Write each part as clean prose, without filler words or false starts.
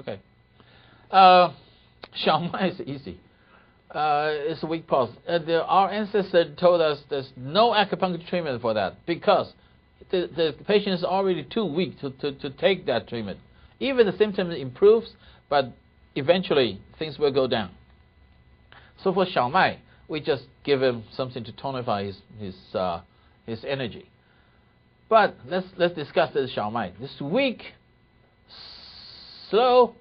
Okay. Xiao Mai is easy. It's a weak pulse. Our ancestors told us there's no acupuncture treatment for that because the patient is already too weak to take that treatment. Even the symptom improves, but eventually things will go down. So for Xiao Mai, we just give him something to tonify his energy. But let's discuss this Xiao Mai. This weak, slow,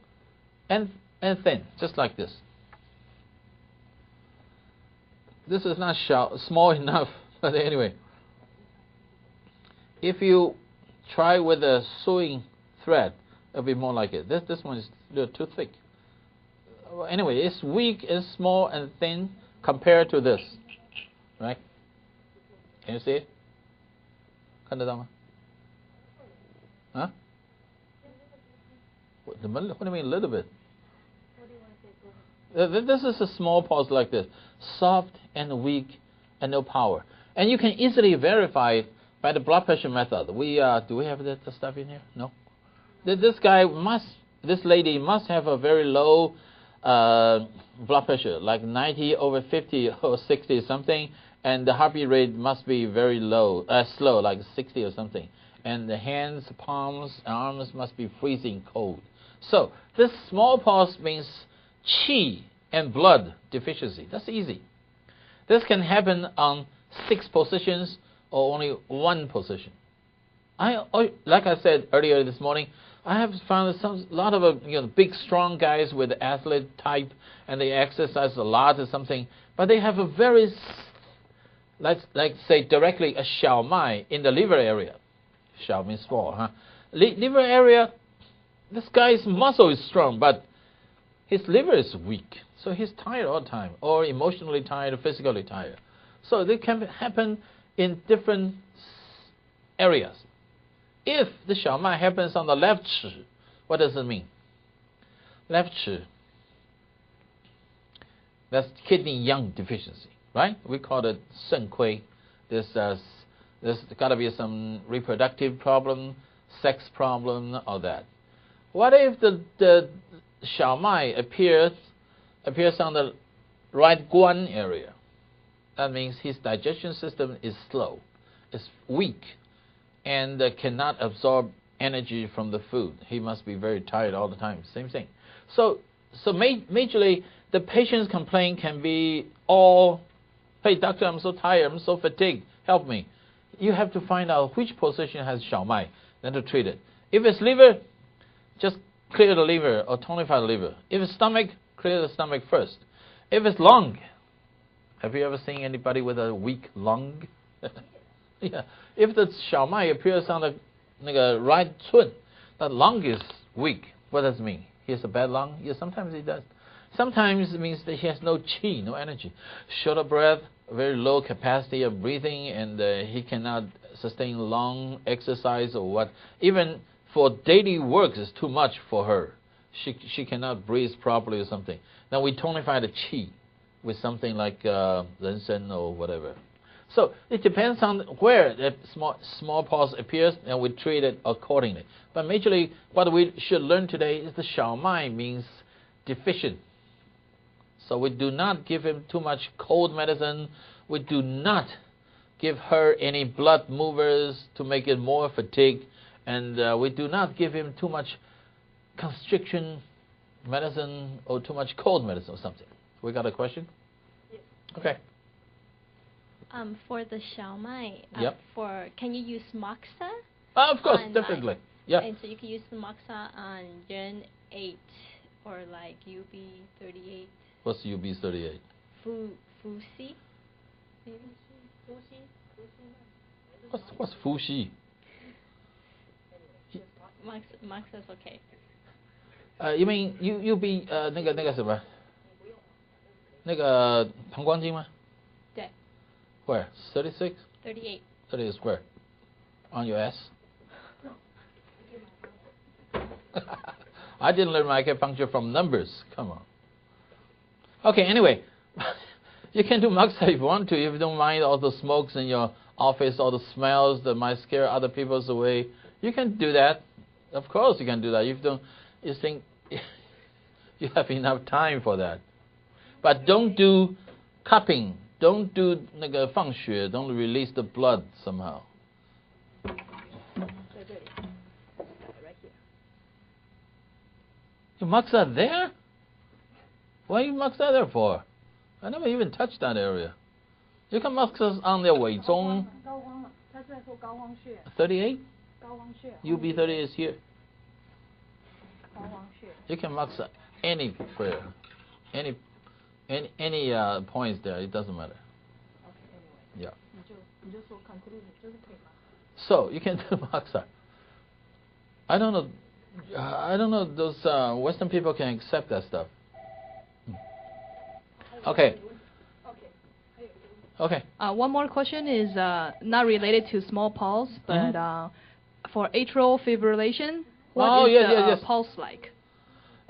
and thin, just like this. This is not small enough, but anyway. If you try with a sewing thread, it'll be more like it. This one is a little too thick. Well, anyway, it's weak and small and thin compared to this, right? Can you see it? 看得到吗? Huh? What do you mean a little bit? This is a small pulse like this, soft and weak and no power. And you can easily verify it by the blood pressure method. Do we have the stuff in here? No. This lady must have a very low blood pressure, like 90 over 50 or 60 something, and the heartbeat rate must be very low, slow, like 60 or something. And the hands, palms, arms must be freezing cold. So this small pulse means qi and blood deficiency. That's easy. This can happen on 6 positions or only 1 position. Like I said earlier this morning, I have found a lot of big, strong guys with the athlete type, and they exercise a lot or something, but they have a very, let's say directly a Xiao Mai in the liver area. Xiao means small, huh? Liver area, this guy's muscle is strong, but his liver is weak, so he's tired all the time, or emotionally tired, or physically tired. So they can happen in different areas. If the Xiao Mai happens on the left chi, what does it mean? Left chi, that's kidney yang deficiency, right? We call it shen kui. There's got to be some reproductive problem, sex problem, all that. What if the Xiao Mai appears on the right guan area? That means his digestion system is slow, is weak, and cannot absorb energy from the food. He must be very tired all the time. Same thing. So majorly, the patient's complaint can be all, hey doctor, I'm so tired, I'm so fatigued, help me. You have to find out which position has Xiao Mai, then to treat it. If it's liver, just clear the liver or tonify the liver. If it's stomach, clear the stomach first. If it's lung, have you ever seen anybody with a weak lung? Yeah. If the Xiao Mai appears on the right cun, that lung is weak. What does it mean? He has a bad lung? Yeah, sometimes he does. Sometimes it means that he has no qi, no energy. Short of breath, very low capacity of breathing, and he cannot sustain long exercise or what. Even for daily work is too much for her. She cannot breathe properly or something. Now we tonify the qi with something like Rensen or whatever. So it depends on where the small pulse appears, and we treat it accordingly. But majorly, what we should learn today is the Xiao Mai means deficient. So we do not give him too much cold medicine. We do not give her any blood movers to make it more fatigued. And we do not give him too much constriction medicine or too much cold medicine or something. We got a question? Yes. Okay. For the Xiao Mai, yep. Can you use moxa? Of course, definitely. Yeah. And so you can use the moxa on Gen 8 or like UB38. What's UB38? Fuxi? Maybe? What's Fuxi? Moxa's okay. You mean UB 那个什么？那个膀胱经吗？对。Where? 36? 38. 38 square. On your ass? I didn't learn my acupuncture from numbers. Come on. Okay, anyway. You can do moxa if you want to, if you don't mind all the smokes in your office, all the smells that might scare other people away. You can do that. Of course you can do that. If you think You have enough time for that. But don't do cupping. Don't do 那个放血. Don't release the blood somehow. Your marks are there? Why you marks are there for? I never even touched that area. You can mark us on the 尾中. 38? UB38 is here. You can mark any prayer, any points there. It doesn't matter. Yeah. So you can do marks. I don't know. Those Western people can accept that stuff. Okay. Okay. One more question is not related to smallpox, but for atrial fibrillation, what is the pulse like?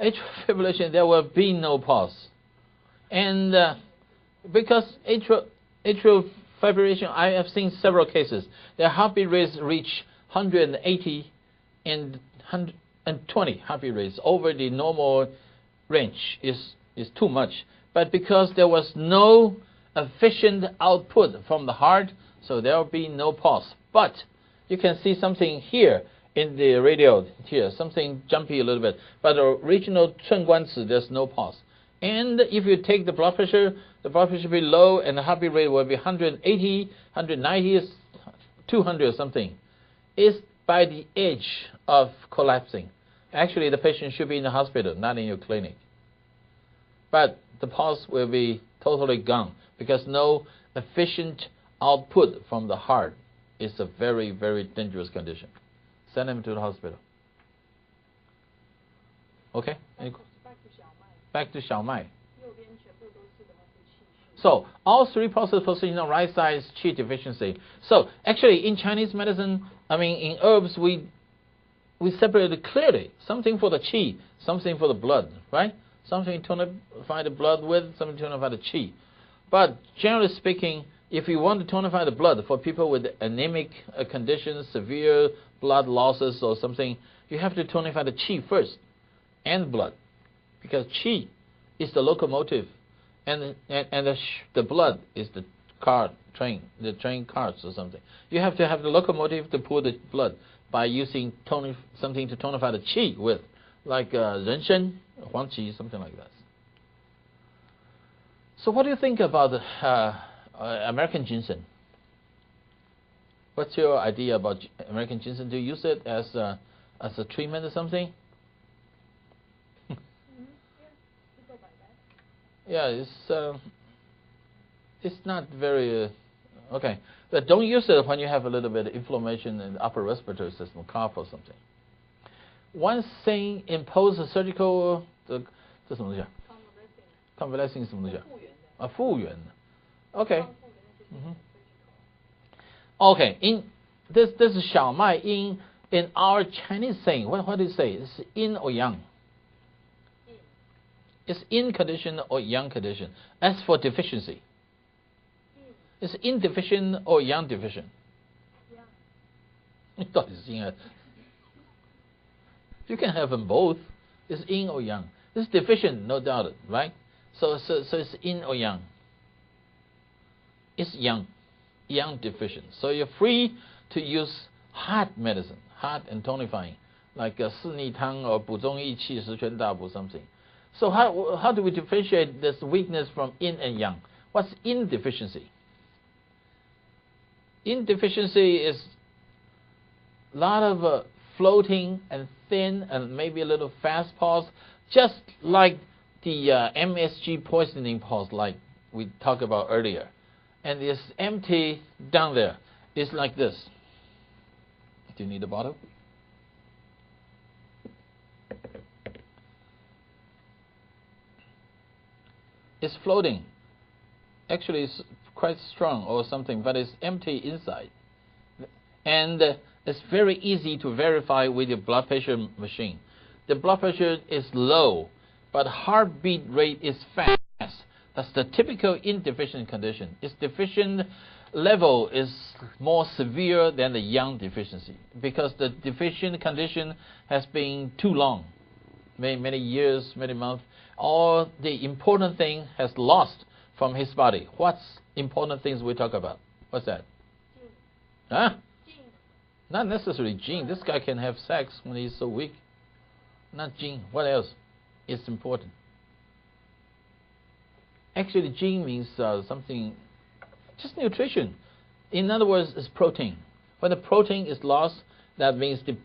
Atrial fibrillation, there will be no pulse. And because atrial fibrillation, I have seen several cases. Their heartbeat rates reach 180 and 120 heartbeat rates over the normal range is too much. But because there was no efficient output from the heart, so there will be no pulse. But you can see something here in the radio here, something jumpy a little bit. But the original 寸关子, there's no pulse. And if you take the blood pressure will be low and the heartbeat rate will be 180, 190, 200 or something. It's by the edge of collapsing. Actually, the patient should be in the hospital, not in your clinic. But the pulse will be totally gone because no efficient output from the heart is a very, very dangerous condition. Send him to the hospital. Okay? Back to Xiao Mai. So all three pulses position on right side is qi deficiency. So actually in Chinese medicine, in herbs, we separate it clearly. Something for the qi, something for the blood, right? Something to tonify the blood with, something to tonify the qi. But generally speaking, if you want to tonify the blood for people with anemic conditions, severe blood losses or something, you have to tonify the qi first and blood. Because qi is the locomotive and the blood is the train carts or something. You have to have the locomotive to pull the blood by using something to tonify the qi with, like renshen, huangqi, something like that. So what do you think about American ginseng? What's your idea about American ginseng? Do you use it as a treatment or something? Yeah, it's not very okay. But don't use it when you have a little bit of inflammation in the upper respiratory system, cough or something. One thing impose a surgical 这什么东西啊 ？convalescing 什么东西啊？复原。Okay. Okay. In this is Xiao Mai in our Chinese saying. What do you say? It's yin or yang? It's in condition or yang condition. As for deficiency, it's yin deficient or yang deficient? You can have them both. It's yin or yang. It's deficient, no doubt, right? So it's yin or yang. It's yang deficient. So you're free to use heart medicine, heart and tonifying, like 四逆汤 or 补中益气十全大补 something. So how do we differentiate this weakness from yin and yang? What's yin deficiency? Yin deficiency is a lot of floating and thin and maybe a little fast pulse, just like the MSG poisoning pulse, like we talked about earlier. And it's empty down there. It's like this. Do you need a bottle? It's floating. Actually, it's quite strong or something, but it's empty inside. And it's very easy to verify with your blood pressure machine. The blood pressure is low, but heartbeat rate is fast. That's the typical insufficient condition. Its deficient level is more severe than the yang deficiency because the deficient condition has been too long. many years, many months, all the important thing has lost from his body. What's important things we talk about? What's that? Huh? Not necessarily gene. This guy can have sex when he's so weak. Not gene. What else is important? Actually, gene means something, just nutrition. In other words, it's protein. When the protein is lost, that means the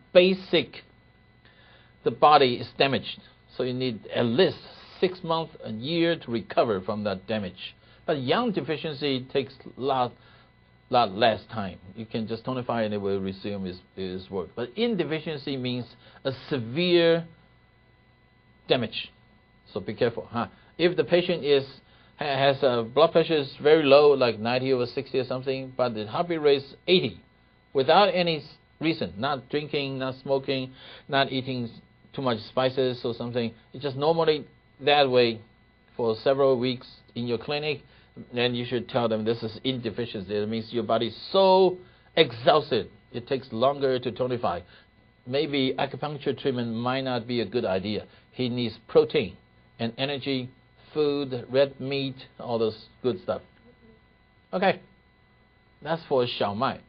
body is damaged. So you need at least 6 months, a year to recover from that damage. But yang deficiency takes lot less time. You can just tonify and it will resume its work. But yin deficiency means a severe damage. So be careful. If the patient has blood pressure is very low, like 90/60 or something, but the heartbeat rate is 80, without any reason, not drinking, not smoking, not eating too much spices or something, it's just normally that way for several weeks in your clinic, then you should tell them this is yin deficiency. It means your body is so exhausted, it takes longer to tonify. Maybe acupuncture treatment might not be a good idea. He needs protein and energy, food, red meat, all those good stuff. Okay, that's for Xiao Mai.